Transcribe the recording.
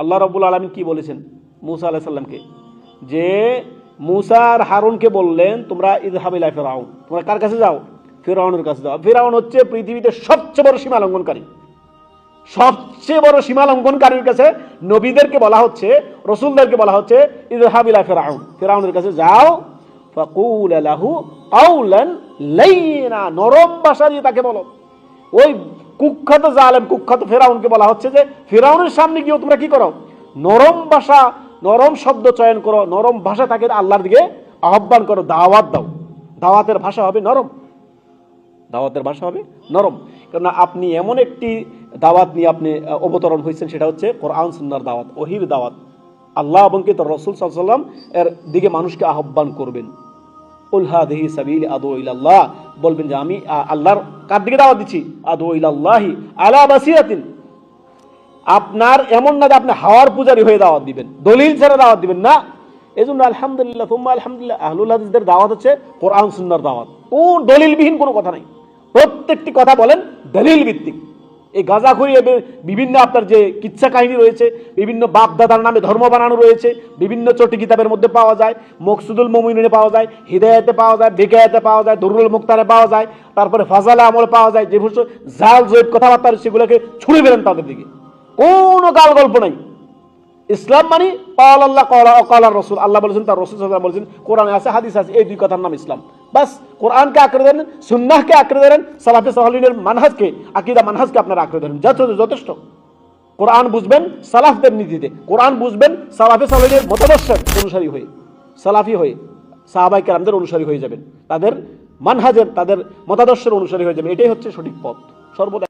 আল্লাহ রাব্বুল আলামিন কি বলেছেন মুসা আলাইহিস সালামকে, যে মুসা আর হারুনকে বললেন তোমরা ইযহাব ইলা ফিরআউন, তোমরা কার কাছে যাও? ফিরআউনের কাছে যাও। ফিরআউন হচ্ছে পৃথিবীতে সবচেয়ে বড় সীমা লঙ্ঘনকারী, সবচেয়ে বড় সীমা লঙ্ঘনকারীর কাছে নবীদেরকে বলা হচ্ছে, রাসূলদেরকে বলা হচ্ছে ইযহাব ইলা ফিরআউন, ফিরআউনের কাছে যাও, ফাকুল লাহু কাওলান লাইয়িনা, নরম ভাষা দিয়ে তাকে বলো। ওই কুখ্যাত জালেম, কুখ্যাত ফিরআউনকে বলা হচ্ছে যে ফিরআউনের সামনে গিয়ে তোমরা কি করো? নরম ভাষা, নরম শব্দ চয়ন করো, নরম ভাষা তাকে আল্লাহর দিকে আহ্বান করো, দাওয়াত দাও। দাওয়াতের ভাষা হবে নরম, দাওয়াতের ভাষা হবে নরম। কেননা আপনি এমন একটি দাওয়াত নিয়ে আপনি অবতরণ হয়েছেন, সেটা হচ্ছে কোরআন সুন্নাহর দাওয়াত, ওহীর দাওয়াত। আল্লাহ এবং কি তার রাসূল সাল্লাল্লাহু আলাইহি ওয়াসাল্লাম এর দিকে মানুষকে আহ্বান করবেন। কুল হাযিহি সাবিলি আদউ ইলাল্লাহ, বলবেন যে আমি আল্লাহর কার দিকে দাওয়াত দিচ্ছি? আদউ ইলাল্লাহি আলা বাসিরাতিন। আপনার এমন না যে আপনি হাওয়ার পূজারী হয়ে দাওয়াত দিবেন, দলিল ছাড়া দাওয়াত দিবেন না। এজন্য আলহামদুলিল্লাহ সুম্মা আলহামদুলিল্লাহ আহলুল হাদিসদের দাওয়াত হচ্ছে কোরআন সুন্নাহর দাওয়াত। কোন দলিলবিহীন কোনো কথা নাই, প্রত্যেকটি কথা বলেন দলিল ভিত্তিক। এই গাঁজাখুরি বিভিন্ন আপনার যে কিচ্ছা কাহিনী রয়েছে, বিভিন্ন বাপ দাদার নামে ধর্ম বানানো রয়েছে, বিভিন্ন চটি কিতাবের মধ্যে পাওয়া যায়, মকসুদুল মুমিনিনে পাওয়া যায়, হিদায়াতে পাওয়া যায়, বেকায়াতে পাওয়া যায়, দুরুল মুক্তারে পাওয়া যায়, তারপরে ফাজালে আমলে পাওয়া যায়, যে জাল জয়েব কথাবার্তা সেগুলোকে ছুড়ে ফেলেন তাদের দিকে। কোনো গাল গল্প নাই। ইসলাম মানে ক্বাল আল্লাহ ক্বাল রাসূল, আল্লাহ বলেছেন, তার রাসূল সাল্লাল্লাহু আলাইহি ওয়াসাল্লাম বলেছেন, কোরআনে আছে, হাদিস আছে, এই দুই কথার নাম ইসলাম। বাস কোরআনকে আঁকড়ে ধরেন, সুন্নাহকে আঁকড়ে ধরেন, সালাফে সালেহিনের মানহাজকে, আকীদা মানহাজকে আপনারা আঁকড়ে ধরেন, যথেষ্ট। কোরআন বুঝবেন সালাফদের নীতিতে, কোরআন বুঝবেন সালাফে সালেহিনের মতাদর্শের অনুসারী হয়ে, সালাফি হয়ে, সাহাবায়ে কেরামদের অনুসারী হয়ে যাবেন, তাদের মানহাজের, তাদের মতাদর্শের অনুসারী হয়ে যাবেন। এটাই হচ্ছে সঠিক পথ সর্বদা।